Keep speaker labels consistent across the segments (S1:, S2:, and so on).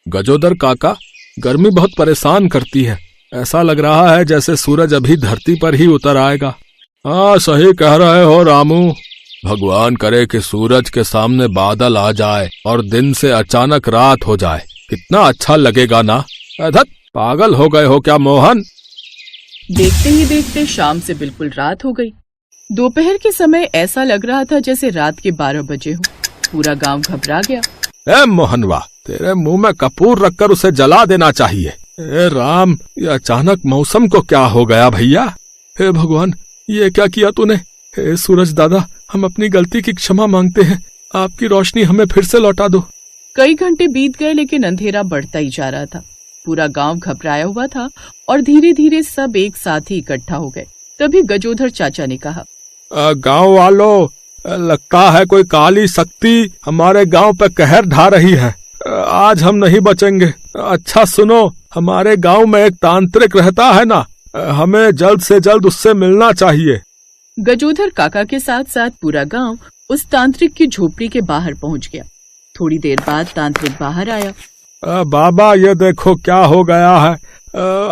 S1: गजोदर काका, गर्मी बहुत परेशान करती है। ऐसा लग रहा है जैसे सूरज अभी धरती पर ही उतर आएगा। हाँ, सही कह रहे हो रामू। भगवान करे कि सूरज के सामने बादल आ जाए और दिन से अचानक रात हो जाए, कितना अच्छा लगेगा ना। अधत, पागल हो गए हो क्या मोहन?
S2: देखते ही देखते शाम से बिल्कुल रात हो गई। दोपहर के समय ऐसा लग रहा था जैसे रात के 12 बजे हो। पूरा गांव घबरा गया।
S1: ए मोहनवा, तेरे मुंह में कपूर रखकर उसे जला देना चाहिए। ए राम, ये अचानक मौसम को क्या हो गया भैया? हे भगवान, ये क्या किया तूने? हे सूरज दादा, हम अपनी गलती की क्षमा मांगते हैं। आपकी रोशनी हमें फिर से लौटा दो।
S2: कई घंटे बीत गए लेकिन अंधेरा बढ़ता ही जा रहा था। पूरा गांव घबराया हुआ था और धीरे धीरे सब एक साथ ही इकट्ठा हो गए। तभी गजोधर चाचा ने कहा,
S1: गांव वालों, लगता है कोई काली शक्ति हमारे गांव पे कहर ढा रही है। आज हम नहीं बचेंगे। अच्छा सुनो, हमारे गांव में एक तांत्रिक रहता है ना, हमें जल्द से जल्द उससे मिलना चाहिए।
S2: गजोधर काका के साथ साथ पूरा गांव उस तांत्रिक की झोपड़ी के बाहर पहुंच गया। थोड़ी देर बाद तांत्रिक बाहर आया।
S1: बाबा, ये देखो क्या हो गया है।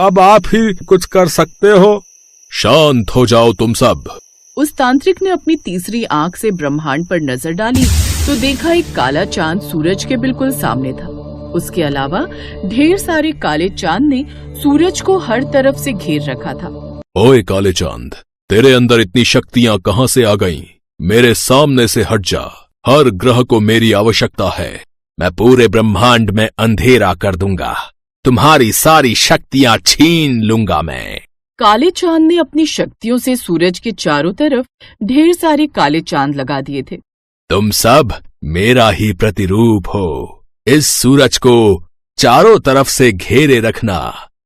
S1: अब आप ही कुछ कर सकते हो। शांत हो जाओ तुम सब।
S2: उस तांत्रिक ने अपनी तीसरी आंख से ब्रह्मांड पर नजर डाली तो देखा एक काला चांद सूरज के बिल्कुल सामने था। उसके अलावा ढेर सारे काले चांद ने सूरज को हर तरफ से घेर रखा था।
S1: ओए काले चांद, तेरे अंदर इतनी शक्तियां कहां से आ गईं? मेरे सामने से हट जा। हर ग्रह को मेरी आवश्यकता है। मैं पूरे ब्रह्मांड में अंधेरा कर दूंगा। तुम्हारी सारी शक्तियां छीन लूंगा मैं।
S2: काले चांद ने अपनी शक्तियों से सूरज के चारों तरफ ढेर सारे काले चांद लगा दिए थे।
S1: तुम सब मेरा ही प्रतिरूप हो। इस सूरज को चारों तरफ से घेरे रखना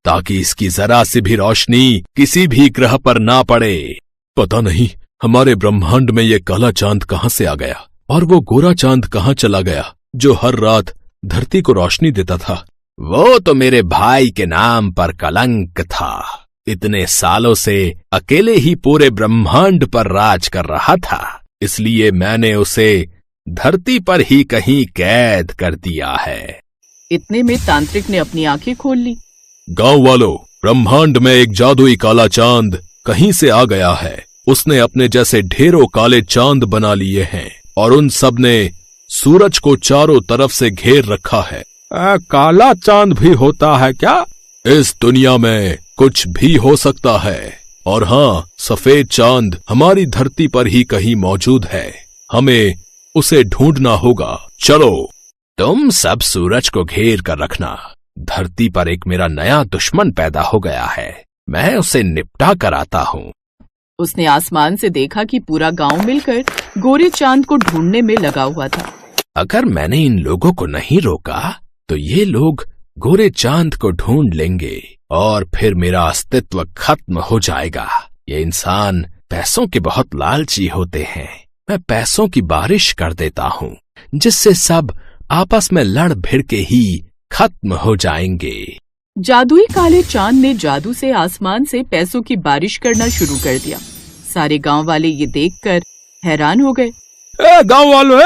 S1: ताकि इसकी जरा सी भी रोशनी किसी भी ग्रह पर ना पड़े। पता नहीं हमारे ब्रह्मांड में ये काला चांद कहां से आ गया और वो गोरा चांद कहां चला गया जो हर रात धरती को रोशनी देता था। वो तो मेरे भाई के नाम पर कलंक था। इतने सालों से अकेले ही पूरे ब्रह्मांड पर राज कर रहा था, इसलिए मैंने उसे धरती पर ही कहीं कैद कर दिया है।
S2: इतने में तांत्रिक ने अपनी आंखें खोल ली।
S1: गांव वालों, ब्रह्मांड में एक जादुई काला चांद कहीं से आ गया है। उसने अपने जैसे ढेरों काले चांद बना लिए हैं और उन सब ने सूरज को चारों तरफ से घेर रखा है। काला चांद भी होता है क्या? इस दुनिया में कुछ भी हो सकता है। और हाँ, सफेद चांद हमारी धरती पर ही कहीं मौजूद है। हमें उसे ढूंढना होगा। चलो, तुम सब सूरज को घेर कर रखना। धरती पर एक मेरा नया दुश्मन पैदा हो गया है, मैं उसे निपटा कर आता हूँ।
S2: उसने आसमान से देखा कि पूरा गांव मिलकर गोरे चांद को ढूंढने में लगा हुआ था।
S1: अगर मैंने इन लोगों को नहीं रोका तो ये लोग गोरे चांद को ढूंढ लेंगे और फिर मेरा अस्तित्व खत्म हो जाएगा। ये इंसान पैसों के बहुत लालची होते हैं। मैं पैसों की बारिश कर देता हूँ जिससे सब आपस में लड़ भिड़ के ही खत्म हो जाएंगे।
S2: जादुई काले चांद ने जादू से आसमान से पैसों की बारिश करना शुरू कर दिया। सारे गांव वाले ये देखकर हैरान हो गए।
S1: गांव वालों,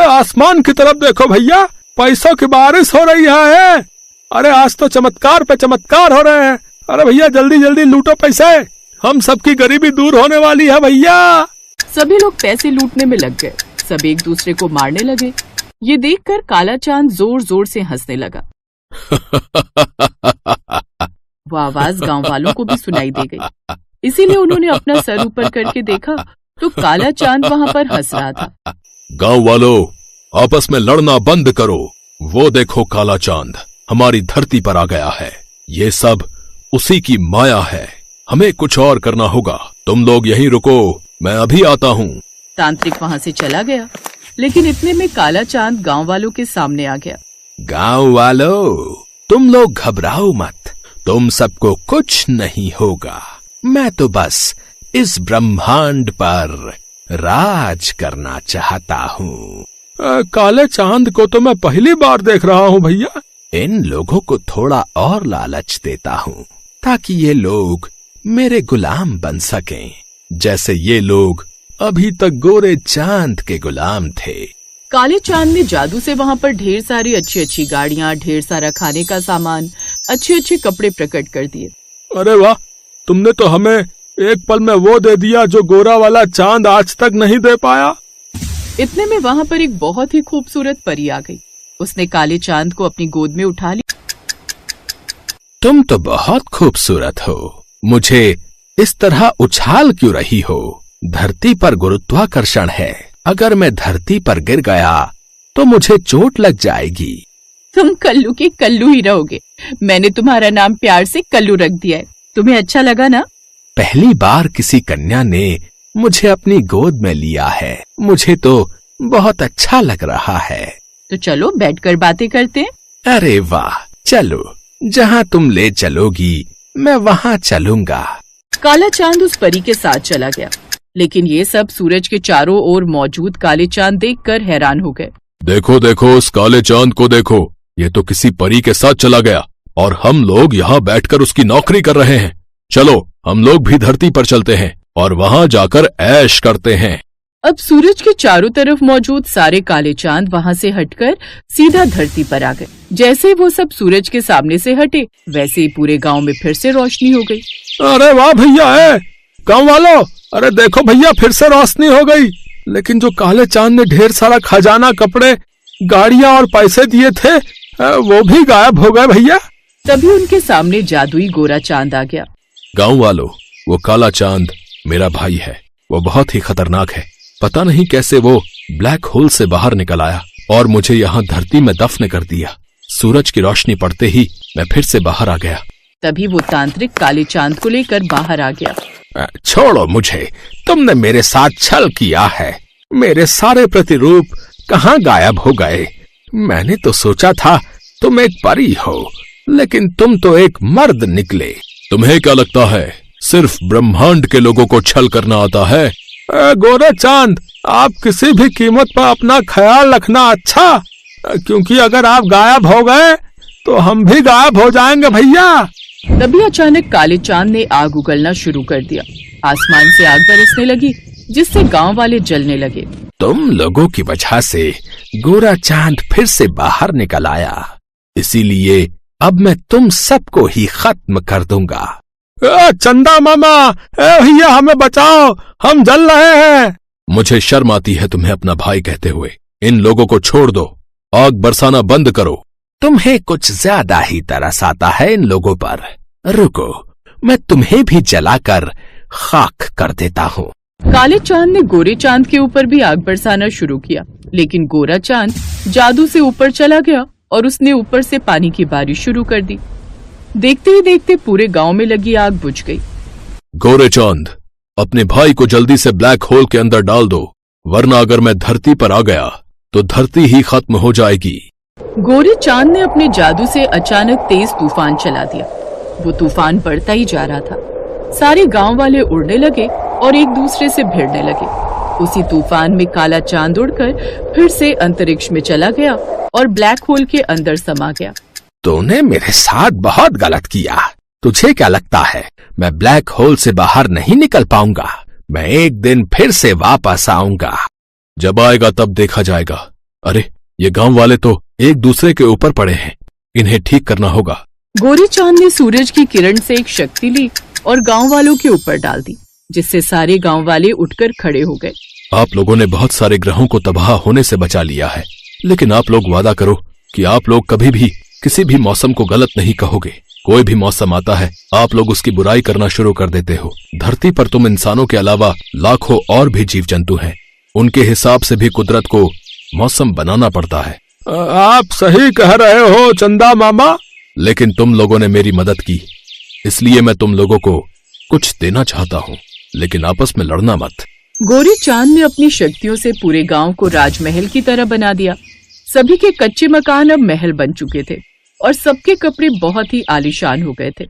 S1: आसमान की तरफ देखो भैया, पैसों की बारिश हो रही है। अरे आज तो चमत्कार पे चमत्कार हो रहे हैं। अरे भैया जल्दी जल्दी लूटो पैसे, हम सबकी गरीबी दूर होने वाली है भैया।
S2: सभी लोग पैसे लूटने में लग गए। सब एक दूसरे को मारने लगे। ये देखकर काला चांद जोर जोर से हंसने लगा। वो आवाज गांव वालों को भी सुनाई दे गई, इसीलिए उन्होंने अपना सर ऊपर करके देखा तो काला चांद वहां पर हंस रहा था।
S1: गांव वालों, आपस में लड़ना बंद करो। वो देखो काला चांद हमारी धरती पर आ गया है। ये सब उसी की माया है। हमें कुछ और करना होगा। तुम लोग यहीं रुको, मैं अभी आता हूँ।
S2: तांत्रिक वहां से चला गया, लेकिन इतने में काला चांद गांव वालों के सामने आ गया।
S1: गांव वालों, तुम लोग घबराओ मत, तुम सबको कुछ नहीं होगा। मैं तो बस इस ब्रह्मांड पर राज करना चाहता हूँ। काले चांद को तो मैं पहली बार देख रहा हूँ भैया। इन लोगों को थोड़ा और लालच देता हूँ ताकि ये लोग मेरे गुलाम बन सकें, जैसे ये लोग अभी तक गोरे चांद के गुलाम थे।
S2: काले चांद ने जादू से वहाँ पर ढेर सारी अच्छी अच्छी गाड़ियाँ, ढेर सारा खाने का सामान, अच्छे अच्छे कपड़े प्रकट कर दिए।
S1: अरे वाह, तुमने तो हमें एक पल में वो दे दिया जो गोरा वाला चांद आज तक नहीं दे पाया।
S2: इतने में वहाँ पर एक बहुत ही खूबसूरत परी आ गई। उसने काले चांद को अपनी गोद में उठा लिया।
S1: तुम तो बहुत खूबसूरत हो, मुझे इस तरह उछाल क्यों रही हो? धरती पर गुरुत्वाकर्षण है, अगर मैं धरती पर गिर गया तो मुझे चोट लग जाएगी।
S2: तुम कल्लू के कल्लू ही रहोगे। मैंने तुम्हारा नाम प्यार से कल्लू रख दिया है। तुम्हें अच्छा लगा ना?
S1: पहली बार किसी कन्या ने मुझे अपनी गोद में लिया है, मुझे तो बहुत अच्छा लग रहा है।
S2: तो चलो बैठकर बातें करते हैं।
S1: अरे वाह, चलो, जहाँ तुम ले चलोगी मैं वहाँ चलूंगा।
S2: काला चांद उस परी के साथ चला गया, लेकिन ये सब सूरज के चारों ओर मौजूद काले चांद देखकर हैरान हो गए।
S1: देखो देखो, उस काले चांद को देखो, ये तो किसी परी के साथ चला गया और हम लोग यहाँ बैठकर उसकी नौकरी कर रहे हैं। चलो हम लोग भी धरती पर चलते हैं और वहाँ जाकर ऐश करते हैं।
S2: अब सूरज के चारों तरफ मौजूद सारे काले चांद वहाँ से हटकर सीधा धरती पर आ गए। जैसे ही वो सब सूरज के सामने से हटे, वैसे ही पूरे गांव में फिर से रोशनी हो गई।
S1: अरे वाह भैया, गांव वालों, अरे देखो भैया, फिर से रोशनी हो गई। लेकिन जो काले चांद ने ढेर सारा खजाना, कपड़े, गाड़ियां और पैसे दिए थे, वो भी गायब हो गए भैया।
S2: तभी उनके सामने जादुई गोरा चांद आ गया।
S1: गांव वालों, वो काला चांद मेरा भाई है, वो बहुत ही खतरनाक है। पता नहीं कैसे वो ब्लैक होल से बाहर निकल आया और मुझे यहाँ धरती में दफन कर दिया। सूरज की रोशनी पड़ते ही मैं फिर से बाहर आ गया।
S2: तभी वो तांत्रिक काले चांद को लेकर बाहर आ गया।
S1: छोड़ो मुझे, तुमने मेरे साथ छल किया है। मेरे सारे प्रतिरूप कहाँ गायब हो गए? मैंने तो सोचा था तुम एक परी हो, लेकिन तुम तो एक मर्द निकले। तुम्हें क्या लगता है सिर्फ ब्रह्मांड के लोगों को छल करना आता है? गोरे चांद, आप किसी भी कीमत पर अपना ख्याल रखना अच्छा, क्योंकि अगर आप गायब हो गए तो हम भी गायब हो जाएंगे भैया।
S2: तभी अचानक काले चांद ने आग उगलना शुरू कर दिया। आसमान से आग बरसने लगी, जिससे गांव वाले जलने लगे।
S1: तुम लोगों की वजह से गोरा चांद फिर से बाहर निकल आया, इसीलिए अब मैं तुम सबको ही खत्म कर दूंगा। चंदा मामा, भैया हमें बचाओ, हम जल रहे हैं। मुझे शर्म आती है तुम्हें अपना भाई कहते हुए। इन लोगों को छोड़ दो, आग बरसाना बंद करो। तुम्हें कुछ ज्यादा ही तरस आता है इन लोगों पर। रुको, मैं तुम्हें भी जलाकर खाक कर देता हूँ।
S2: काले चांद ने गोरे चांद के ऊपर भी आग बरसाना शुरू किया, लेकिन गोरा चांद जादू से ऊपर चला गया और उसने ऊपर से पानी की बारिश शुरू कर दी। देखते ही देखते पूरे गांव में लगी आग बुझ गई।
S1: गोरे चांद, अपने भाई को जल्दी से ब्लैक होल के अंदर डाल दो, वरना अगर मैं धरती पर आ गया तो धरती ही खत्म हो जाएगी।
S2: गोरे चांद ने अपने जादू से अचानक तेज तूफान चला दिया। वो तूफान बढ़ता ही जा रहा था। सारे गांव वाले उड़ने लगे और एक दूसरे से भिड़ने लगे। उसी तूफान में काला चांद उड़कर फिर से अंतरिक्ष में चला गया और ब्लैक होल के अंदर समा गया।
S1: तूने मेरे साथ बहुत गलत किया। तुझे क्या लगता है मैं ब्लैक होल से बाहर नहीं निकल पाऊंगा? मैं एक दिन फिर से वापस आऊंगा। जब आएगा तब देखा जाएगा। अरे, ये गांव वाले तो एक दूसरे के ऊपर पड़े हैं, इन्हें ठीक करना होगा।
S2: गोरे चांद ने सूरज की किरण से एक शक्ति ली और गांव वालों के ऊपर डाल दी, जिससे सारे गांव वाले उठकर खड़े हो गए।
S1: आप लोगों ने बहुत सारे ग्रहों को तबाह होने से बचा लिया है, लेकिन आप लोग वादा करो कि आप लोग कभी भी किसी भी मौसम को गलत नहीं कहोगे। कोई भी मौसम आता है, आप लोग उसकी बुराई करना शुरू कर देते हो। धरती पर तुम इंसानों के अलावा लाखों और भी जीव जंतु हैं, उनके हिसाब से भी कुदरत को मौसम बनाना पड़ता है। आप सही कह रहे हो चंदा मामा, लेकिन तुम लोगों ने मेरी मदद की, इसलिए मैं तुम लोगों को कुछ देना चाहता हूँ, लेकिन आपस में लड़ना मत।
S2: गोरे चांद ने अपनी शक्तियों से पूरे गांव को राजमहल की तरह बना दिया। सभी के कच्चे मकान अब महल बन चुके थे और सबके कपड़े बहुत ही आलीशान हो गए थे।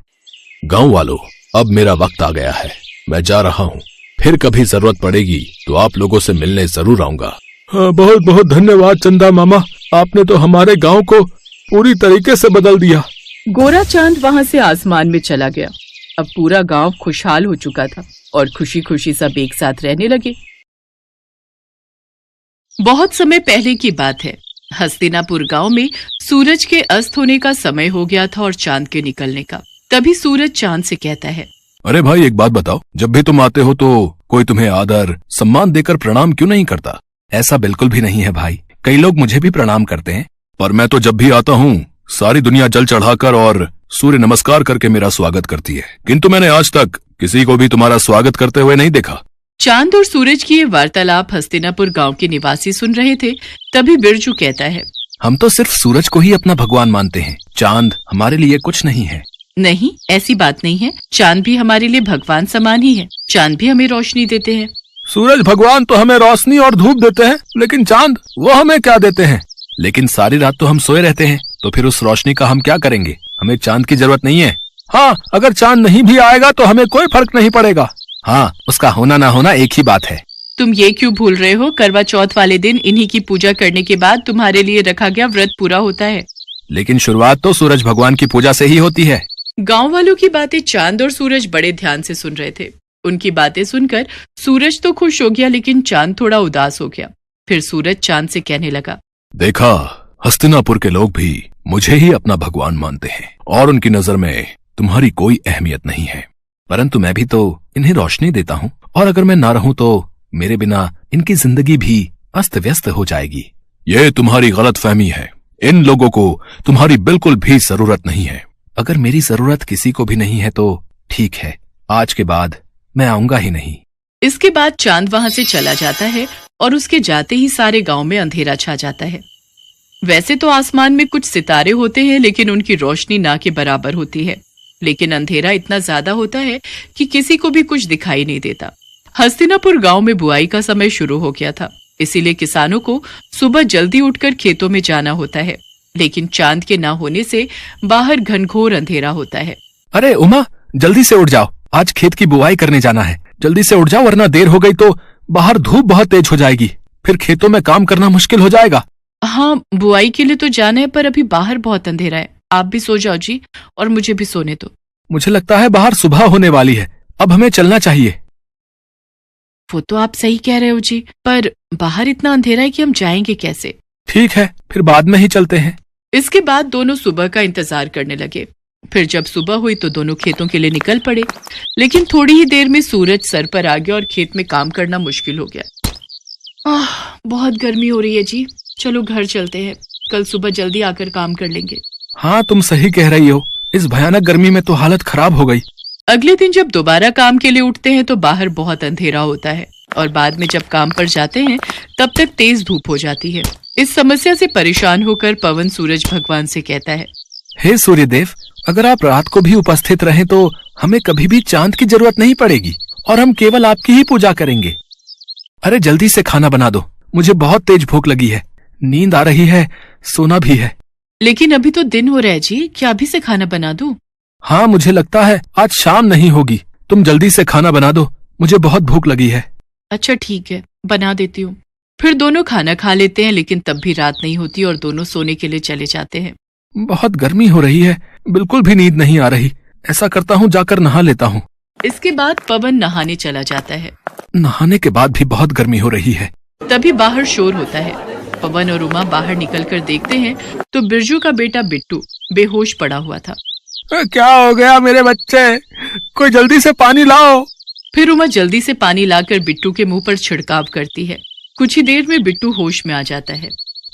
S1: गांव वालों, अब मेरा वक्त आ गया है, मैं जा रहा हूँ। फिर कभी जरूरत पड़ेगी तो आप लोगों से मिलने जरूर आऊंगा। बहुत बहुत धन्यवाद चंदा मामा, आपने तो हमारे गांव को पूरी तरीके से बदल दिया।
S2: गोरा चांद वहाँ से आसमान में चला गया। अब पूरा गांव खुशहाल हो चुका था और खुशी खुशी सब एक साथ रहने लगे। बहुत समय पहले की बात है। हस्तिनापुर गांव में सूरज के अस्त होने का समय हो गया था और चांद के निकलने का। तभी सूरज चांद से कहता है,
S1: अरे भाई एक बात बताओ, जब भी तुम आते हो तो कोई तुम्हें आदर सम्मान देकर प्रणाम क्यों नहीं करता?
S3: ऐसा बिल्कुल भी नहीं है भाई, कई लोग मुझे भी प्रणाम करते हैं।
S1: पर मैं तो जब भी आता हूँ सारी दुनिया जल चढ़ाकर और सूर्य नमस्कार करके मेरा स्वागत करती है, किंतु मैंने आज तक किसी को भी तुम्हारा स्वागत करते हुए नहीं देखा।
S2: चांद और सूरज की ये वार्तालाप हस्तिनापुर गांव के निवासी सुन रहे थे। तभी बिरजू कहता है,
S3: हम तो सिर्फ सूरज को ही अपना भगवान मानते हैं, चांद हमारे लिए कुछ नहीं है।
S2: नहीं, ऐसी बात नहीं है। चांद भी हमारे लिए भगवान समान ही है। चांद भी हमें रोशनी देते हैं।
S1: सूरज भगवान तो हमें रोशनी और धूप देते हैं, लेकिन चांद वो हमें क्या देते हैं?
S3: लेकिन सारी रात तो हम सोए रहते हैं, तो फिर उस रोशनी का हम क्या करेंगे? हमें चांद की जरूरत नहीं है।
S1: हाँ, अगर चांद नहीं भी आएगा तो हमें कोई फर्क नहीं पड़ेगा।
S3: हाँ, उसका होना ना होना एक ही बात है।
S2: तुम ये क्यों भूल रहे हो? करवा चौथ वाले दिन इन्हीं की पूजा करने के बाद तुम्हारे लिए रखा गया व्रत पूरा होता है।
S3: लेकिन शुरुआत तो सूरज भगवान की पूजा से ही होती है।
S2: गांव वालों की बातें चांद और सूरज बड़े ध्यान से सुन रहे थे। उनकी बातें सुनकर सूरज तो खुश हो गया, लेकिन चांद थोड़ा उदास हो गया। फिर सूरज चांद से कहने लगा,
S1: देखा, हस्तिनापुर के लोग भी मुझे ही अपना भगवान मानते हैं और उनकी नजर में तुम्हारी कोई अहमियत नहीं है।
S3: परंतु मैं भी तो इन्हें रोशनी देता हूँ, और अगर मैं ना रहूं तो मेरे बिना इनकी जिंदगी भी अस्त व्यस्त हो जाएगी।
S1: ये तुम्हारी गलतफहमी है। इन लोगों को तुम्हारी बिल्कुल भी जरूरत नहीं है।
S3: अगर मेरी जरूरत किसी को भी नहीं है तो ठीक है, आज के बाद मैं आऊंगा ही नहीं।
S2: इसके बाद चांद वहां से चला जाता है और उसके जाते ही सारे गांव में अंधेरा छा जाता है। वैसे तो आसमान में कुछ सितारे होते हैं, लेकिन उनकी रोशनी ना के बराबर होती है। लेकिन अंधेरा इतना ज्यादा होता है कि किसी को भी कुछ दिखाई नहीं देता। हस्तिनापुर गांव में बुआई का समय शुरू हो गया था, इसीलिए किसानों को सुबह जल्दी उठकर खेतों में जाना होता है। लेकिन चांद के ना होने से बाहर घनघोर अंधेरा होता है।
S3: अरे उमा, जल्दी से उठ जाओ, आज खेत की बुआई करने जाना है। जल्दी से उठ जाओ, वरना देर हो गई तो बाहर धूप बहुत तेज हो जाएगी, फिर खेतों में काम करना मुश्किल हो जाएगा।
S2: हाँ, बुआई के लिए तो जाना है, पर अभी बाहर बहुत अंधेरा है। आप भी सो जाओ जी, और मुझे भी सोने दो।
S3: मुझे लगता है बाहर सुबह होने वाली है, अब हमें चलना चाहिए।
S2: वो तो आप सही कह रहे हो जी, पर बाहर इतना अंधेरा है कि हम जाएंगे कैसे?
S3: ठीक है, फिर बाद में ही चलते हैं।
S2: इसके बाद दोनों सुबह का इंतजार करने लगे। फिर जब सुबह हुई तो दोनों खेतों के लिए निकल पड़े। लेकिन थोड़ी ही देर में सूरज सर पर आ गया और खेत में काम करना मुश्किल हो गया। बहुत गर्मी हो रही है जी, चलो घर चलते हैं, कल सुबह जल्दी आकर काम कर लेंगे।
S3: हाँ, तुम सही कह रही हो, इस भयानक गर्मी में तो हालत खराब हो गई।
S2: अगले दिन जब दोबारा काम के लिए उठते हैं तो बाहर बहुत अंधेरा होता है, और बाद में जब काम पर जाते हैं तब तक तेज धूप हो जाती है। इस समस्या से परेशान होकर पवन सूरज भगवान से कहता है,
S3: हे सूर्यदेव, अगर आप रात को भी उपस्थित रहें तो हमें कभी भी चांद की जरूरत नहीं पड़ेगी और हम केवल आपकी ही पूजा करेंगे। अरे जल्दी से खाना बना दो, मुझे बहुत तेज भूख लगी है, नींद आ रही है, सोना भी है।
S2: लेकिन अभी तो दिन हो रहा है जी, क्या अभी से खाना बना दूं?
S3: हाँ, मुझे लगता है आज शाम नहीं होगी। तुम जल्दी से खाना बना दो, मुझे बहुत भूख लगी है।
S2: अच्छा ठीक है, बना देती हूँ। फिर दोनों खाना खा लेते हैं, लेकिन तब भी रात नहीं होती और दोनों सोने के लिए चले जाते हैं।
S3: बहुत गर्मी हो रही है, बिल्कुल भी नींद नहीं आ रही। ऐसा करता हूँ, जाकर नहा लेता हूँ।
S2: इसके बाद पवन नहाने चला जाता है।
S3: नहाने के बाद भी बहुत गर्मी हो रही है।
S2: तभी बाहर शोर होता है। पवन और उमा बाहर निकलकर देखते हैं तो बिरजू का बेटा बिट्टू बेहोश पड़ा हुआ था।
S3: क्या हो गया मेरे बच्चे? कोई जल्दी से पानी लाओ।
S2: फिर उमा जल्दी से पानी लाकर बिट्टू के मुंह पर छिड़काव करती है। कुछ ही देर में बिट्टू होश में आ जाता है।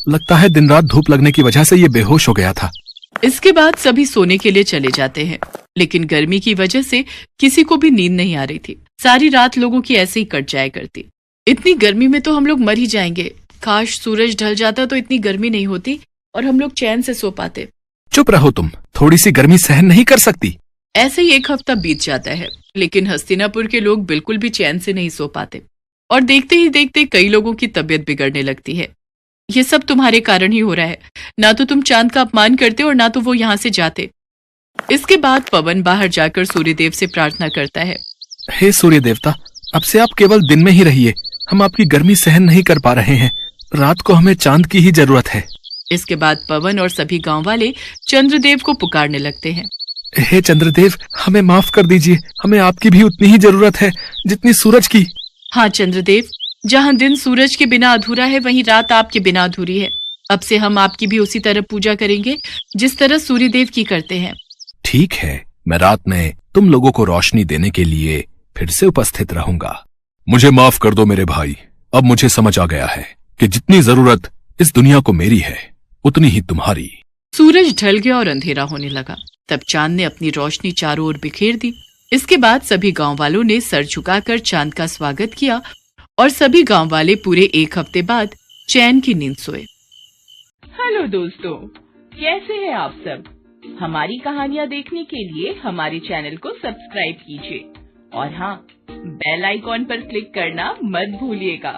S3: लगता है दिन रात धूप लगने की वजह से ये बेहोश हो गया था।
S2: इसके बाद सभी सोने के लिए चले जाते हैं, लेकिन गर्मी की वजह से किसी को भी नींद नहीं आ रही थी। सारी रात लोगों की ऐसे ही कट जाया करती। इतनी गर्मी में तो हम लोग मर ही जाएंगे। काश सूरज ढल जाता तो इतनी गर्मी नहीं होती और हम लोग चैन से सो पाते।
S3: चुप रहो तुम, थोड़ी सी गर्मी सहन नहीं कर सकती?
S2: ऐसे ही एक हफ्ता बीत जाता है, लेकिन हस्तिनापुर के लोग बिल्कुल भी चैन से नहीं सो पाते और देखते ही देखते कई लोगों की तबीयत बिगड़ने लगती है। ये सब तुम्हारे कारण ही हो रहा है। ना तो तुम चांद का अपमान करते और ना तो वो यहाँ से जाते। इसके बाद पवन बाहर जाकर सूर्यदेव से प्रार्थना करता है,
S3: हे सूर्य देवता, अब से आप केवल दिन में ही रहिए। हम आपकी गर्मी सहन नहीं कर पा रहे हैं। रात को हमें चांद की ही जरूरत है।
S2: इसके बाद पवन और सभी गांव वाले चंद्रदेव को पुकारने लगते हैं।
S3: हे चंद्रदेव, हमें माफ कर दीजिए, हमें आपकी भी उतनी ही जरूरत है जितनी सूरज की।
S2: हाँ चंद्रदेव, जहाँ दिन सूरज के बिना अधूरा है, वहीं रात आपके बिना अधूरी है। अब से हम आपकी भी उसी तरह पूजा करेंगे जिस तरह सूर्यदेव की करते हैं।
S3: ठीक है, मैं रात में तुम लोगों को रोशनी देने के लिए फिर से उपस्थित रहूंगा।
S1: मुझे माफ कर दो मेरे भाई, अब मुझे समझ आ गया है कि जितनी जरूरत इस दुनिया को मेरी है, उतनी ही तुम्हारी।
S2: सूरज ढल गया और अंधेरा होने लगा। तब चांद ने अपनी रोशनी चारों ओर बिखेर दी। इसके बाद सभी गांव वालों ने सर झुकाकर चांद का स्वागत किया और सभी गांव वाले पूरे 1 हफ्ते बाद चैन की नींद सोए।
S4: हेलो दोस्तों, कैसे हैं आप सब? हमारी कहानियाँ देखने के लिए हमारे चैनल को सब्सक्राइब कीजिए और हाँ, बेल आइकॉन पर क्लिक करना मत भूलिएगा।